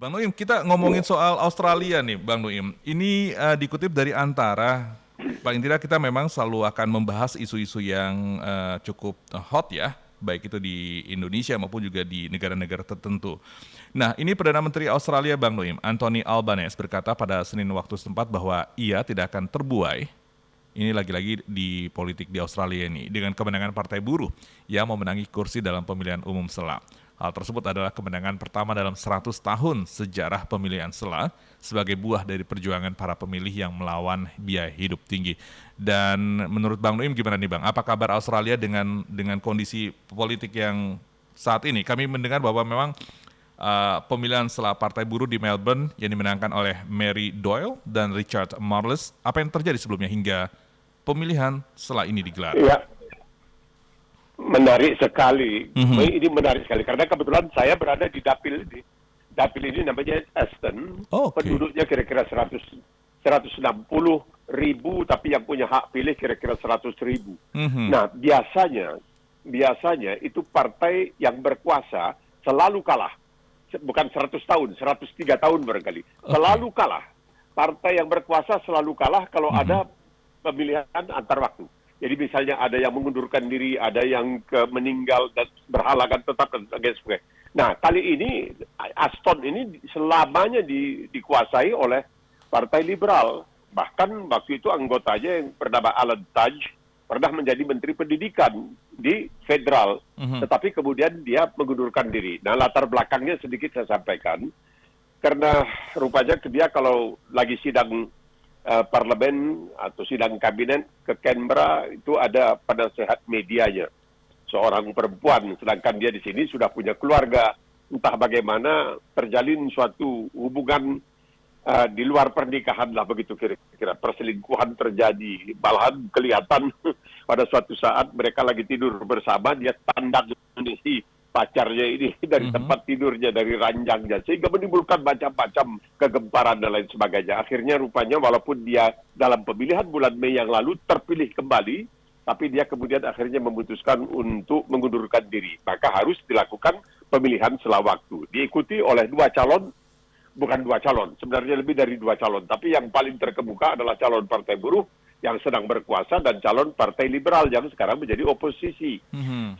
Bang Noim, kita ngomongin soal Australia nih, Bang Noim. Ini dikutip dari Antara. Paling tidak kita memang selalu akan membahas isu-isu yang cukup hot ya, baik itu di Indonesia maupun juga di negara-negara tertentu. Nah, ini Perdana Menteri Australia, Bang Noim, Anthony Albanese berkata pada Senin waktu setempat bahwa ia tidak akan terbuai. Ini lagi-lagi di politik di Australia ini dengan kemenangan Partai Buruh yang memenangi kursi dalam pemilihan umum SELA. Hal tersebut adalah kemenangan pertama dalam 100 tahun sejarah pemilihan SELA sebagai buah dari perjuangan para pemilih yang melawan biaya hidup tinggi. Dan menurut Bang Noim gimana nih Bang? Apa kabar Australia dengan kondisi politik yang saat ini? Kami mendengar bahwa memang pemilihan SELA Partai Buruh di Melbourne yang dimenangkan oleh Mary Doyle dan Richard Marles. Apa yang terjadi sebelumnya hingga pemilihan SELA ini digelar? Ya, menarik sekali. Ini menarik sekali karena kebetulan saya berada di dapil ini. Dapil ini namanya Aston. Penduduknya kira-kira 160 ribu, tapi yang punya hak pilih kira-kira 100 ribu. Nah, biasanya itu partai yang berkuasa selalu kalah. Bukan 100 tahun, 103 tahun barangkali. Selalu kalah. Partai yang berkuasa selalu kalah kalau ada pemilihan antar waktu. Jadi misalnya ada yang mengundurkan diri, ada yang meninggal dan berhalangan tetap dan sebagainya. Nah, kali ini Aston ini selamanya dikuasai oleh Partai Liberal. Bahkan waktu itu anggotanya yang bernama Alan Tudge pernah menjadi Menteri Pendidikan di federal, tetapi kemudian dia mengundurkan diri. Nah, latar belakangnya sedikit saya sampaikan, karena rupanya dia kalau lagi sidang parlemen atau sidang kabinet ke Canberra itu ada penasehat medianya, seorang perempuan, sedangkan dia di sini sudah punya keluarga. Entah bagaimana terjalin suatu hubungan di luar pernikahan lah, begitu kira-kira. Perselingkuhan terjadi, malahan kelihatan pada suatu saat mereka lagi tidur bersama, dia tandang si pacarnya ini dari tempat tidurnya, dari ranjangnya, sehingga menimbulkan macam-macam kegemparan dan lain sebagainya. Akhirnya rupanya walaupun dia dalam pemilihan bulan Mei yang lalu terpilih kembali, tapi dia kemudian akhirnya memutuskan untuk mengundurkan diri. Maka harus dilakukan pemilihan selawaktu. Diikuti oleh bukan dua calon, sebenarnya lebih dari dua calon. Tapi yang paling terkemuka adalah calon Partai Buruh yang sedang berkuasa dan calon Partai Liberal yang sekarang menjadi oposisi.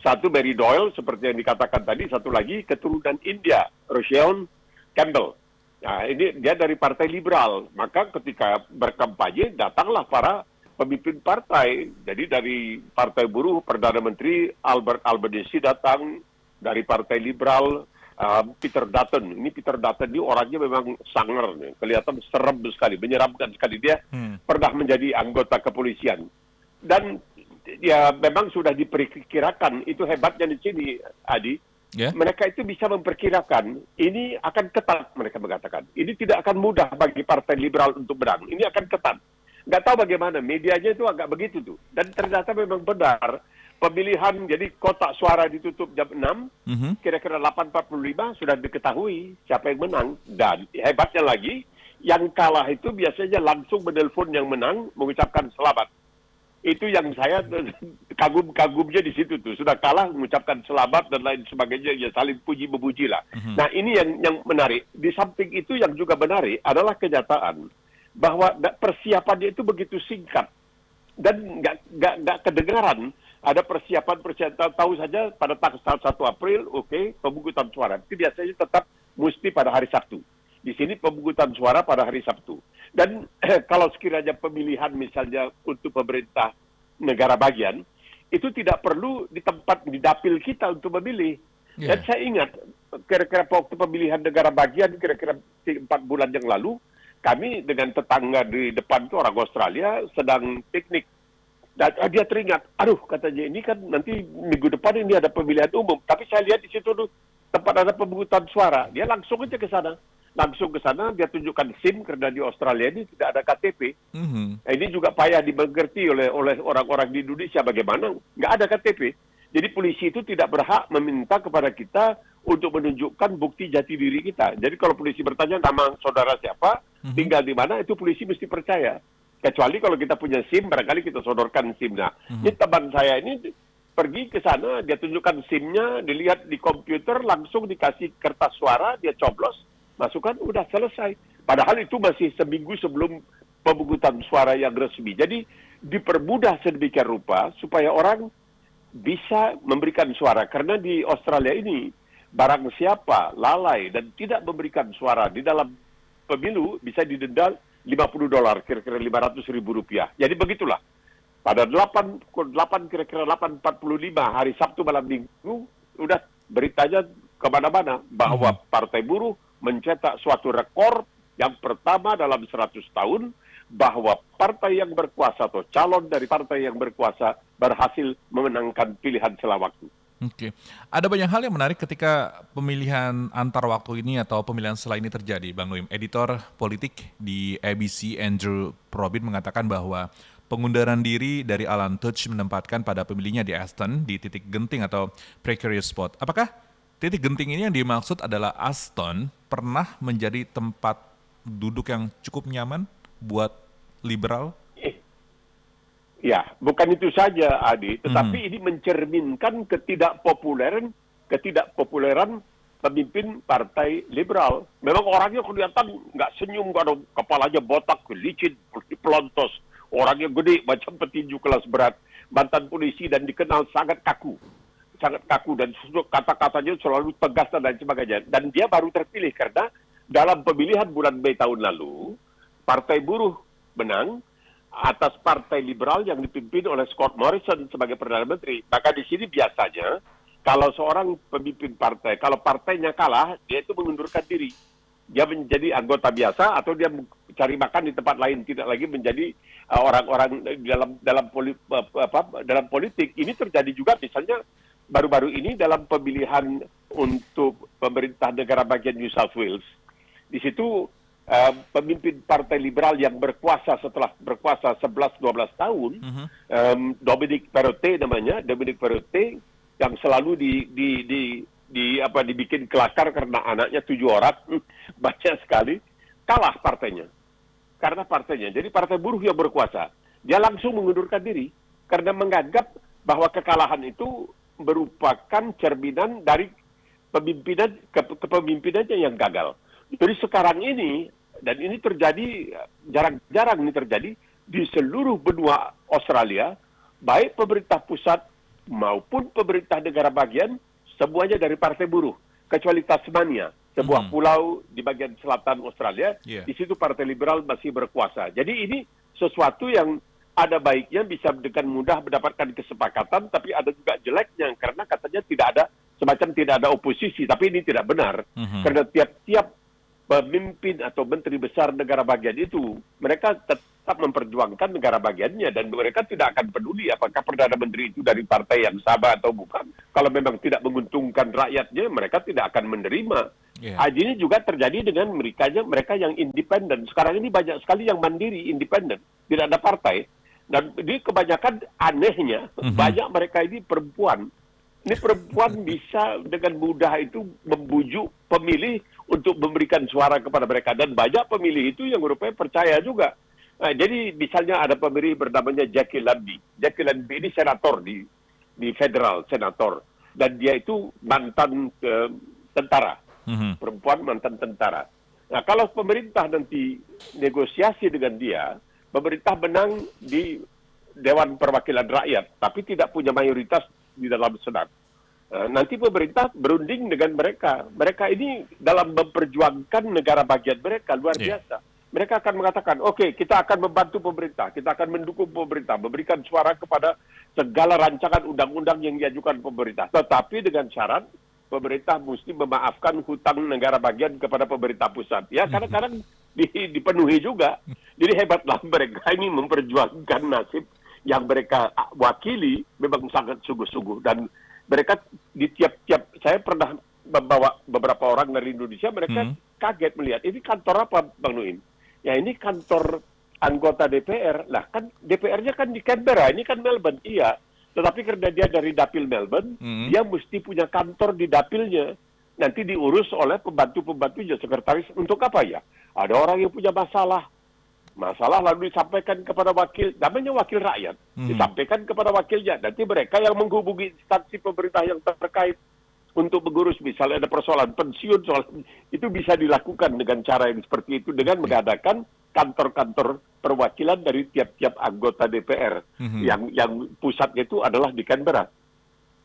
Satu Mary Doyle, seperti yang dikatakan tadi, satu lagi keturunan India, Rochelle Campbell. Nah, ini dia dari Partai Liberal. Maka ketika berkampanye, datanglah para pemimpin partai. Jadi dari Partai Buruh, Perdana Menteri Albert Albanese datang, dari Partai Liberal, Peter Dutton. Ini Peter Dutton ini orangnya memang sangar, kelihatan serem sekali, menyeramkan sekali. Dia pernah menjadi anggota kepolisian. Dan ya memang sudah diperkirakan, itu hebatnya di sini, Adi. Mereka itu bisa memperkirakan, ini akan ketat, mereka mengatakan. Ini tidak akan mudah bagi Partai Liberal untuk menang. Ini akan ketat. Nggak tahu bagaimana, medianya itu agak begitu tuh. Dan ternyata memang benar. Pemilihan, jadi kotak suara ditutup jam 6, kira-kira 8.45 sudah diketahui siapa yang menang. Dan hebatnya lagi, yang kalah itu biasanya langsung menelpon yang menang, mengucapkan selamat. Itu yang saya kagum-kagumnya di situ tuh. Sudah kalah, mengucapkan selamat dan lain sebagainya, ya saling puji-memuji lah. Nah, ini yang menarik. Di samping itu yang juga menarik adalah kenyataan bahwa persiapannya itu begitu singkat. Dan nggak kedengaran. Ada persiapan, tahu saja pada tanggal 1 April, pemungutan suara. Itu biasanya tetap mesti pada hari Sabtu. Di sini pemungutan suara pada hari Sabtu. Dan kalau sekiranya pemilihan misalnya untuk pemerintah negara bagian, itu tidak perlu di tempat, di dapil kita untuk memilih. Dan saya ingat, kira-kira waktu pemilihan negara bagian, kira-kira 4 bulan yang lalu, kami dengan tetangga di depan itu orang Australia sedang piknik. Dan dia teringat, katanya ini kan nanti minggu depan ini ada pemilihan umum. Tapi saya lihat di situ tuh tempat ada pemungutan suara. Dia langsung aja ke sana. Langsung ke sana, dia tunjukkan SIM karena di Australia ini tidak ada KTP. Nah, ini juga payah dimengerti oleh orang-orang di Indonesia bagaimana nggak ada KTP. Jadi polisi itu tidak berhak meminta kepada kita untuk menunjukkan bukti jati diri kita. Jadi kalau polisi bertanya nama saudara siapa, tinggal di mana, itu polisi mesti percaya. Kecuali kalau kita punya SIM, barangkali kita sodorkan SIM. Nah, ini teman saya ini pergi ke sana, dia tunjukkan SIM-nya, dilihat di komputer, langsung dikasih kertas suara, dia coblos, masukkan, udah selesai. Padahal itu masih seminggu sebelum pemungutan suara yang resmi. Jadi dipermudah sedemikian rupa supaya orang bisa memberikan suara. Karena di Australia ini, barang siapa lalai dan tidak memberikan suara di dalam pemilu bisa didenda $50, kira-kira Rp500.000. Jadi begitulah. Pada 8 kira-kira 8.45 hari Sabtu malam Minggu, udah beritanya kemana-mana bahwa Partai Buruh mencetak suatu rekor yang pertama dalam 100 tahun, bahwa partai yang berkuasa atau calon dari partai yang berkuasa berhasil memenangkan pilihan setelah waktu. Oke. Ada banyak hal yang menarik ketika pemilihan antar waktu ini atau pemilihan setelah ini terjadi, Bang Nuim. Editor politik di ABC, Andrew Probin, mengatakan bahwa pengunduran diri dari Alan Tudge menempatkan pada pemilihnya di Aston di titik genting atau precarious spot. Apakah titik genting ini yang dimaksud adalah Aston pernah menjadi tempat duduk yang cukup nyaman buat liberal? Ya, bukan itu saja, Adi, tetapi ini mencerminkan ketidakpopuleran pemimpin partai liberal. Memang orangnya kelihatan nggak senyum, nggak ada, kepalanya botak, licin, pelontos, orangnya gede, macam petinju kelas berat, mantan polisi dan dikenal sangat kaku dan kata-katanya selalu tegas dan lain sebagainya. Dan dia baru terpilih karena dalam pemilihan bulan Mei tahun lalu, Partai Buruh menang atas Partai Liberal yang dipimpin oleh Scott Morrison sebagai Perdana Menteri. Maka di sini biasanya kalau seorang pemimpin partai, kalau partainya kalah, dia itu mengundurkan diri. Dia menjadi anggota biasa atau dia cari makan di tempat lain, tidak lagi menjadi orang-orang dalam politik. Ini terjadi juga misalnya baru-baru ini dalam pemilihan untuk pemerintah negara bagian New South Wales. Di situ pemimpin Partai Liberal yang berkuasa setelah berkuasa 11-12 tahun, Dominic Perrottet namanya, Dominic Perrottet yang selalu dibikin kelakar karena anaknya 7 orang, banyak sekali, kalah partainya. Karena partainya, jadi Partai Buruh yang berkuasa, dia langsung mengundurkan diri karena menganggap bahwa kekalahan itu merupakan cerminan dari kepemimpinannya yang gagal. Jadi sekarang ini, dan ini terjadi, jarang-jarang ini terjadi, di seluruh benua Australia, baik pemerintah pusat maupun pemerintah negara bagian, semuanya dari Partai Buruh. Kecuali Tasmania, sebuah pulau di bagian selatan Australia, di situ Partai Liberal masih berkuasa. Jadi ini sesuatu yang ada baiknya bisa dengan mudah mendapatkan kesepakatan, tapi ada juga jeleknya, karena katanya tidak ada oposisi, tapi ini tidak benar. Karena tiap-tiap pemimpin atau menteri besar negara bagian itu, mereka tetap memperjuangkan negara bagiannya dan mereka tidak akan peduli apakah Perdana Menteri itu dari partai yang sama atau bukan. Kalau memang tidak menguntungkan rakyatnya, mereka tidak akan menerima. Ini juga terjadi dengan mereka yang independen. Sekarang ini banyak sekali yang mandiri, independen, tidak ada partai. Dan ini kebanyakan anehnya, banyak mereka ini perempuan. Ini perempuan bisa dengan mudah itu membujuk pemilih untuk memberikan suara kepada mereka. Dan banyak pemilih itu yang rupanya percaya juga. Nah, jadi misalnya ada pemilih bernamanya Jackie Lambie. Jackie Lambie ini senator di federal, senator. Dan dia itu mantan tentara. Perempuan mantan tentara. Nah, kalau pemerintah nanti negosiasi dengan dia, pemerintah menang di Dewan Perwakilan Rakyat, tapi tidak punya mayoritas di dalam Senat. Nanti pemerintah berunding dengan mereka. Mereka ini dalam memperjuangkan negara bagian mereka luar biasa. Mereka akan mengatakan, oke, kita akan membantu pemerintah, kita akan mendukung pemerintah, memberikan suara kepada segala rancangan undang-undang yang diajukan pemerintah. Tetapi dengan syarat, pemerintah mesti memaafkan hutang negara bagian kepada pemerintah pusat. Ya, kadang-kadang dipenuhi juga. Jadi hebatlah mereka ini memperjuangkan nasib yang mereka wakili memang sangat sungguh-sungguh. Dan mereka di tiap-tiap, saya pernah membawa beberapa orang dari Indonesia, mereka kaget melihat, ini kantor apa Bang Nuim? Ya ini kantor anggota DPR. Lah kan DPR-nya kan di Canberra, ini kan Melbourne. Iya, tetapi karena dia dari dapil Melbourne, dia mesti punya kantor di dapilnya. Nanti diurus oleh pembantu-pembantunya, sekretaris. Untuk apa ya? Ada orang yang punya masalah lalu disampaikan kepada wakil, namanya wakil rakyat, disampaikan kepada wakilnya. Nanti mereka yang menghubungi instansi pemerintah yang terkait. untuk mengurus misalnya ada persoalan pensiun, soal itu bisa dilakukan dengan cara yang seperti itu dengan mengadakan kantor-kantor perwakilan dari tiap-tiap anggota DPR yang pusatnya itu adalah di Canberra.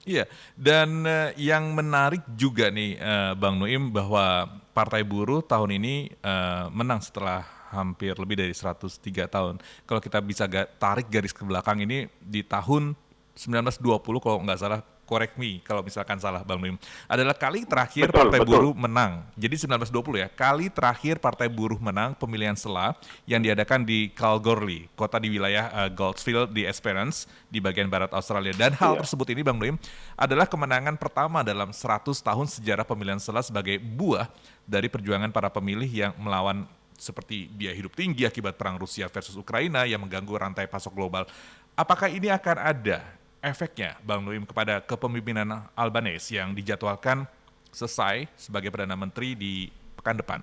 Iya, dan yang menarik juga nih Bang Nuim bahwa Partai Buruh tahun ini menang setelah hampir lebih dari 103 tahun. Kalau kita bisa tarik garis ke belakang ini di tahun 1920 kalau nggak salah, correct me kalau misalkan salah Bang Nuim, adalah kali terakhir Partai Buruh menang. Jadi 1920 ya, kali terakhir Partai Buruh menang pemilihan sela yang diadakan di Kalgoorlie, kota di wilayah Goldsfield di Esperance di bagian barat Australia. Dan hal tersebut ini Bang Nuim adalah kemenangan pertama dalam 100 tahun sejarah pemilihan sela sebagai buah dari perjuangan para pemilih yang melawan seperti biaya hidup tinggi akibat perang Rusia versus Ukraina yang mengganggu rantai pasok global. Apakah ini akan ada efeknya, Bang Nuim, kepada kepemimpinan Albanese yang dijadwalkan selesai sebagai Perdana Menteri di pekan depan?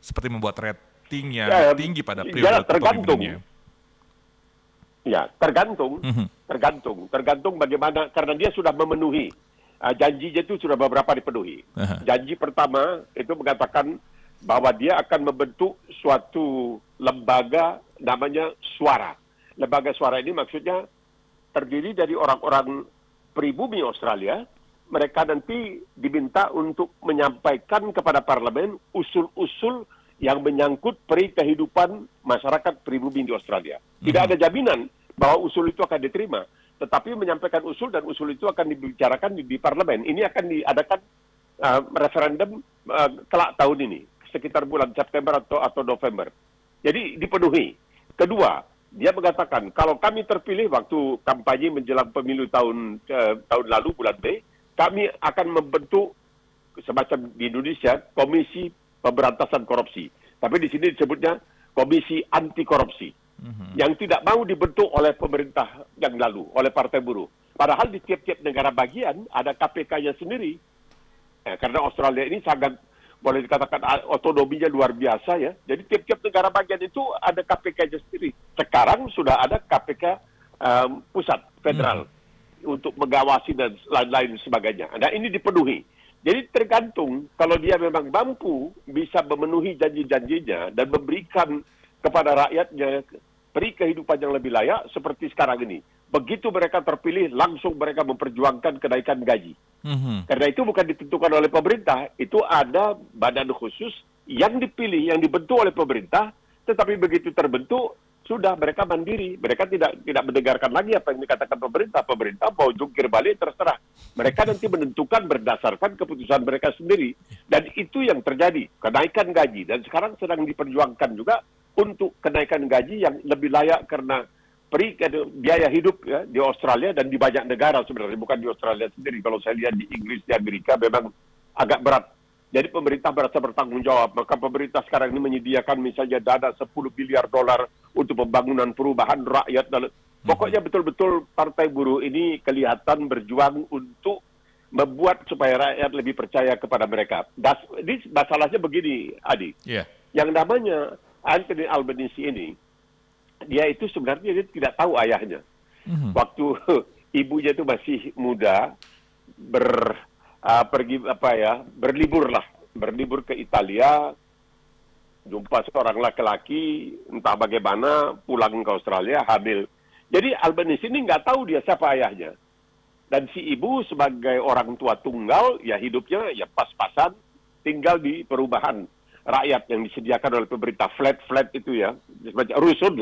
Seperti membuat rating yang tinggi pada periode kepemimpinannya. Ya, tergantung bagaimana, karena dia sudah memenuhi janjinya itu sudah beberapa dipenuhi. Janji pertama itu mengatakan bahwa dia akan membentuk suatu lembaga namanya Suara. Lembaga Suara ini maksudnya terdiri dari orang-orang pribumi Australia. Mereka nanti diminta untuk menyampaikan kepada parlemen usul-usul yang menyangkut peri kehidupan masyarakat pribumi di Australia. Tidak ada jaminan bahwa usul itu akan diterima, tetapi menyampaikan usul dan usul itu akan dibicarakan di parlemen. Ini akan diadakan referendum kelak tahun ini, sekitar bulan September atau November. Jadi dipenuhi. Kedua, dia mengatakan, kalau kami terpilih waktu kampanye menjelang pemilu tahun lalu, bulan Mei, kami akan membentuk semacam di Indonesia, Komisi Pemberantasan Korupsi. Tapi di sini disebutnya Komisi Anti Korupsi. Yang tidak mau dibentuk oleh pemerintah yang lalu, oleh Partai Buruh. Padahal di tiap-tiap negara bagian ada KPK-nya sendiri. Karena Australia ini sangat, boleh dikatakan otonominya luar biasa ya. Jadi tiap-tiap negara bagian itu ada KPK-nya sendiri. Sekarang sudah ada KPK pusat, federal, untuk mengawasi dan lain-lain sebagainya. Nah ini dipenuhi. Jadi tergantung, kalau dia memang mampu bisa memenuhi janji-janjinya dan memberikan kepada rakyatnya peri kehidupan yang lebih layak seperti sekarang ini. Begitu mereka terpilih, langsung mereka memperjuangkan kenaikan gaji. Karena itu bukan ditentukan oleh pemerintah, itu ada badan khusus yang dipilih, yang dibentuk oleh pemerintah, tetapi begitu terbentuk, sudah mereka mandiri. Mereka tidak mendengarkan lagi apa yang dikatakan pemerintah. Pemerintah mau jungkir balik, terserah. Mereka nanti menentukan berdasarkan keputusan mereka sendiri. Dan itu yang terjadi, kenaikan gaji. Dan sekarang sedang diperjuangkan juga untuk kenaikan gaji yang lebih layak karena biaya hidup ya, di Australia dan di banyak negara sebenarnya, bukan di Australia sendiri. Kalau saya lihat di Inggris, di Amerika memang agak berat. Jadi pemerintah merasa bertanggung jawab. Maka pemerintah sekarang ini menyediakan misalnya dana $10 biliar untuk pembangunan perubahan rakyat. Pokoknya betul-betul Partai Buruh ini kelihatan berjuang untuk membuat supaya rakyat lebih percaya kepada mereka. Ini masalahnya begini, Adi. Yang namanya Anthony Albanese ini, dia itu sebenarnya dia tidak tahu ayahnya. Waktu ibunya itu masih muda, berlibur ke Italia, jumpa seorang laki-laki, entah bagaimana, pulang ke Australia, hamil. Jadi Albanese ini nggak tahu dia siapa ayahnya. Dan si ibu sebagai orang tua tunggal, ya hidupnya ya pas-pasan, tinggal di perumahan rakyat yang disediakan oleh pemerintah, flat itu ya, rusun.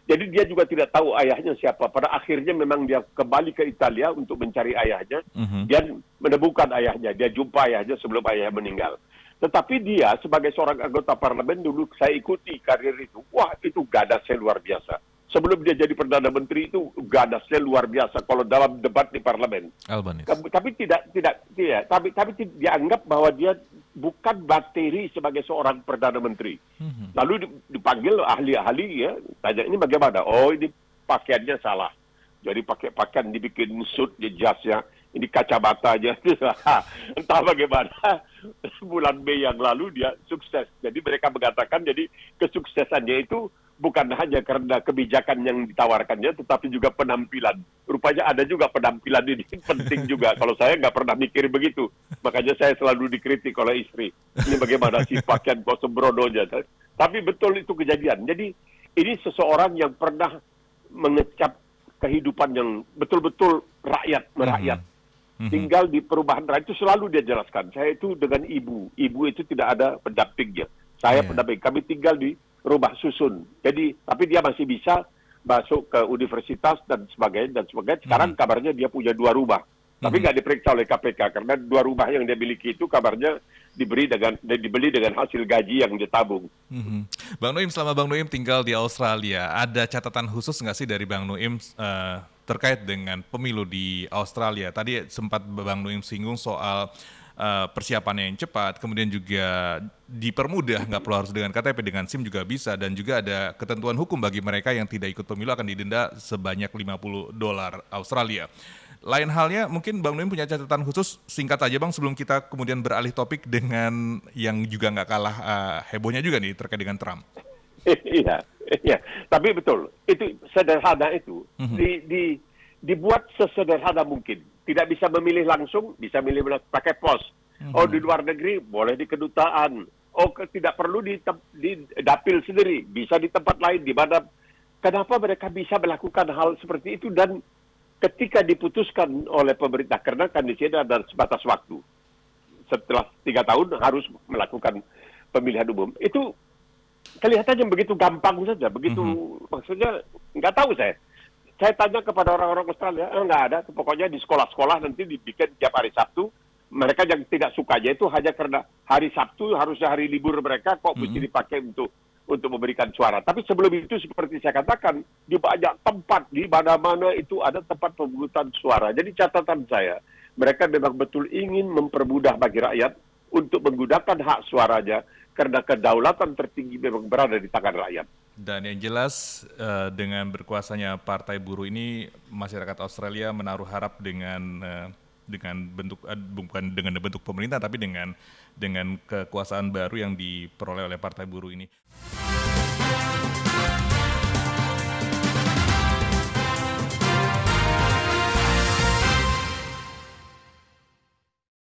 Jadi dia juga tidak tahu ayahnya siapa. Pada akhirnya memang dia kembali ke Italia untuk mencari ayahnya. Dia menemukan ayahnya, dia jumpa ayahnya sebelum ayahnya meninggal. Tetapi dia sebagai seorang anggota parlemen dulu saya ikuti karir itu. Wah, itu gadasnya luar biasa. Sebelum dia jadi Perdana Menteri itu gadasnya luar biasa kalau dalam debat di parlemen. Tapi tidak dianggap bahwa dia bukan materi sebagai seorang Perdana Menteri. Lalu dipanggil ahli-ahli ya, tanya ini bagaimana? Oh, ini pakaiannya salah. Jadi pakai pakaian dibikin suit di jasnya, ini kacamatanya. Entah bagaimana bulan Mei yang lalu dia sukses. Jadi mereka mengatakan jadi kesuksesannya itu bukan hanya karena kebijakan yang ditawarkannya, tetapi juga penampilan. Rupanya ada juga penampilan ini penting juga. Kalau saya nggak pernah mikir begitu, makanya saya selalu dikritik oleh istri. Ini bagaimana sih pakaian kok sembrononya. Tapi betul itu kejadian. Jadi ini seseorang yang pernah mengecap kehidupan yang betul-betul merakyat. Tinggal di perubahan rakyat itu selalu dia jelaskan. Saya itu dengan ibu. Ibu itu tidak ada pendampingnya. Saya pendamping. Kami tinggal di rumah susun. Jadi, tapi dia masih bisa masuk ke universitas dan sebagainya. Sekarang kabarnya dia punya 2 rumah. Tapi nggak diperiksa oleh KPK karena 2 rumah yang dia miliki itu kabarnya dibeli dengan hasil gaji yang dia tabung. Bang Noim, selama Bang Noim tinggal di Australia, ada catatan khusus nggak sih dari Bang Noim terkait dengan pemilu di Australia? Tadi sempat Bang Noim singgung soal persiapannya yang cepat, kemudian juga dipermudah, nggak perlu harus dengan KTP, dengan SIM juga bisa, dan juga ada ketentuan hukum bagi mereka yang tidak ikut pemilu akan didenda sebanyak $50 Australia. Lain halnya, mungkin Bang Noim punya catatan khusus, singkat aja Bang, sebelum kita kemudian beralih topik dengan yang juga nggak kalah hebohnya juga nih terkait dengan Trump. Iya, tapi betul, itu sederhana itu, dibuat sesederhana mungkin. Tidak bisa memilih langsung, bisa milih pakai pos. Oh, di luar negeri boleh di kedutaan. Oh, tidak perlu di dapil sendiri, bisa di tempat lain, di mana. Kenapa mereka bisa melakukan hal seperti itu? Dan ketika diputuskan oleh pemerintah, karena kan di sini ada sebatas waktu. Setelah 3 tahun harus melakukan pemilihan umum. Itu kelihatannya begitu gampang saja, begitu maksudnya nggak tahu saya. Saya tanya kepada orang-orang Australia, nggak ada. Pokoknya di sekolah-sekolah nanti dibikin tiap hari Sabtu. Mereka yang tidak sukanya itu hanya karena hari Sabtu harusnya hari libur mereka kok mesti dipakai untuk memberikan suara. Tapi sebelum itu seperti saya katakan, di banyak tempat, di mana-mana itu ada tempat pemungutan suara. Jadi catatan saya, mereka memang betul ingin mempermudah bagi rakyat untuk menggunakan hak suaranya karena kedaulatan tertinggi memang berada di tangan rakyat. Dan yang jelas dengan berkuasanya Partai Buruh ini, masyarakat Australia menaruh harap dengan bentuk bukan dengan bentuk pemerintah, tapi dengan kekuasaan baru yang diperoleh oleh Partai Buruh ini.